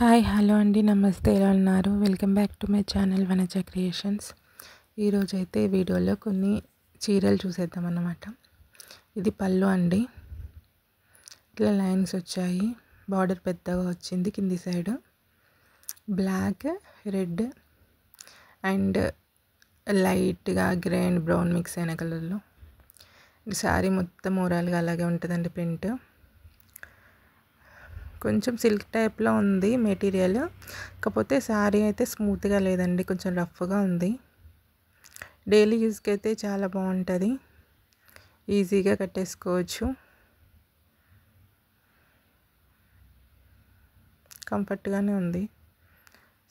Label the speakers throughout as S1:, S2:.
S1: Hi hello అండి నమస్తే ఎలా ఉన్నారు welcome back to my channel Vanaja creations. ఈరోజైతే వీడియోలో కొన్ని చీరలు చూసేద్దాం అన్నమాట. ఇది పళ్ళు అండి, ఇట్లా లైన్స్ వచ్చాయి, బార్డర్ పెద్దగా వచ్చింది, కింది సైడ్ బ్లాక్ రెడ్ అండ్ లైట్గా గ్రే అండ్ బ్రౌన్ మిక్స్ అయిన కలర్లో. ఈ శారీ మొత్తం ఓవరాల్గా అలాగే ఉంటుందండి. ప్రింట్ కొంచెం సిల్క్ టైప్లో ఉంది మెటీరియల్, కాకపోతే శారీ అయితే స్మూత్గా లేదండి, కొంచెం రఫ్గా ఉంది. డైలీ యూస్కి అయితే చాలా బాగుంటుంది, ఈజీగా కట్టేసుకోవచ్చు, కంఫర్ట్గానే ఉంది.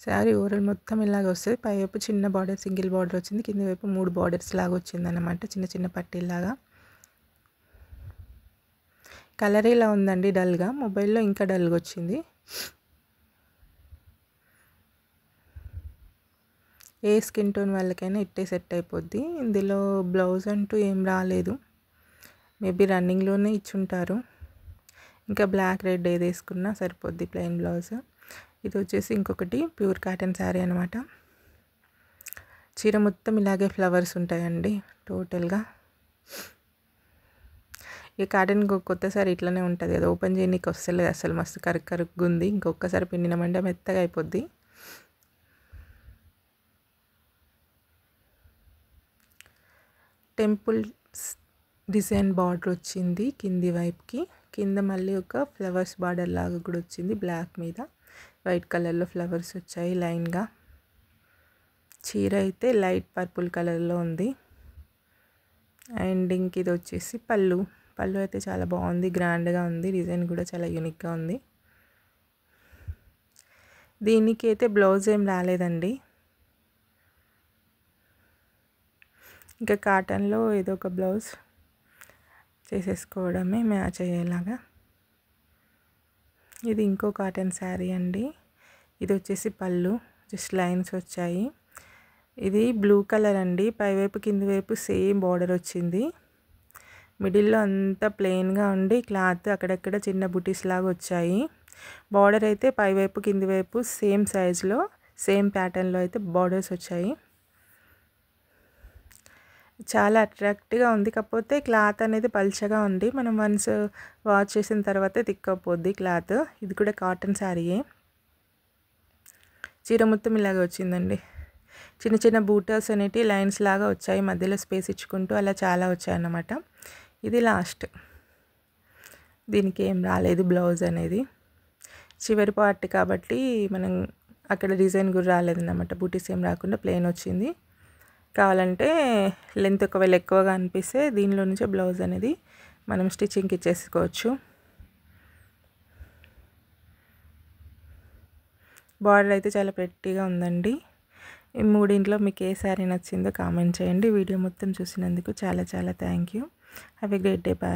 S1: శారీ ఓవరాల్ మొత్తం ఇలాగ వస్తుంది. పైవైపు చిన్న బార్డర్, సింగిల్ బార్డర్ వచ్చింది, కింద వైపు 3 బార్డర్స్ లాగా వచ్చింది అన్నమాట, చిన్న చిన్న పట్టీలాగా. కలర్ ఇలా ఉందండి డల్గా, మొబైల్లో ఇంకా డల్గా వచ్చింది. ఏ స్కిన్ టోన్ వాళ్ళకైనా ఇట్టే సెట్ అయిపోద్ది. ఇందులో బ్లౌజ్ అంటూ ఏం రాలేదు, మేబీ రన్నింగ్లోనే ఇచ్చుంటారు. ఇంకా బ్లాక్ రెడ్ ఏది వేసుకున్నా సరిపోద్ది, ప్లెయిన్ బ్లౌజ్. ఇది వచ్చేసి ఇంకొకటి ప్యూర్ కాటన్ శారీ అనమాట. చీర మొత్తం ఇలాగే ఫ్లవర్స్ ఉంటాయండి టోటల్గా. ఈ కాటన్ కొత్తసారి ఇట్లనే ఉంటుంది కదా, ఓపెన్ చేయడానికి వస్తలేదు అసలు, మస్తు కరుగ్గా ఉంది. ఇంకొకసారి పిండినమంటే మెత్తగా అయిపోద్ది. టెంపుల్ డిజైన్ బార్డర్ వచ్చింది కింది వైపుకి, కింద మళ్ళీ ఒక ఫ్లవర్స్ బార్డర్ లాగా కూడా వచ్చింది, బ్లాక్ మీద వైట్ కలర్లో ఫ్లవర్స్ వచ్చాయి లైన్గా. చీర అయితే లైట్ పర్పుల్ కలర్లో ఉంది. అండ్ ఇంక ఇది వచ్చేసి పళ్ళు అయితే చాలా బాగుంది, గ్రాండ్గా ఉంది, డిజైన్ కూడా చాలా యూనిక్గా ఉంది. దీనికి అయితే బ్లౌజ్ ఏం రాలేదండి, ఇంకా కాటన్లో ఏదో ఒక బ్లౌజ్ చేసేసుకోవడమే మ్యాచ్ అయ్యేలాగా. ఇది ఇంకో కాటన్ శారీ అండి. ఇది వచ్చేసి పళ్ళు, జస్ట్ లైన్స్ వచ్చాయి. ఇది బ్లూ కలర్ అండి, పైవైపు కింది వైపు సేమ్ బార్డర్ వచ్చింది. మిడిల్లో అంతా ప్లెయిన్గా ఉండి క్లాత్ అక్కడక్కడ చిన్న బుటీస్ లాగా వచ్చాయి. బార్డర్ అయితే పైవైపు కింది వైపు సేమ్ సైజులో సేమ్ ప్యాటర్న్లో అయితే బార్డర్స్ వచ్చాయి. చాలా అట్రాక్టివ్గా ఉంది, కాకపోతే క్లాత్ అనేది పల్చగా ఉంది, మనం వన్స్ వాష్ చేసిన తర్వాత తిక్కపోద్ది క్లాత్. ఇది కూడా కాటన్ శారీయే. చీర మొత్తం ఇలాగే వచ్చిందండి, చిన్న చిన్న బూటాస్ అనేటివి లైన్స్ లాగా వచ్చాయి, మధ్యలో స్పేస్ ఇచ్చుకుంటూ అలా చాలా వచ్చాయన్నమాట. ఇది లాస్ట్, దీనికి ఏం రాలేదు బ్లౌజ్ అనేది, చివరి పార్ట్ కాబట్టి మనం అక్కడ డిజైన్ కూడా రాలేదన్నమాట, బూటీస్ ఏం రాకుండా ప్లెయిన్ వచ్చింది. కావాలంటే లెంత్ ఒకవేళ ఎక్కువగా అనిపిస్తే దీనిలో నుంచే బ్లౌజ్ అనేది మనం స్టిచ్చింగ్కి ఇచ్చేసుకోవచ్చు. బార్డర్ అయితే చాలా ప్రెట్టీగా ఉందండి. ఈ మూడింట్లో మీకు ఏ శారీ నచ్చిందో కామెంట్ చేయండి. వీడియో మొత్తం చూసినందుకు చాలా thank you. Have a great day. Bye.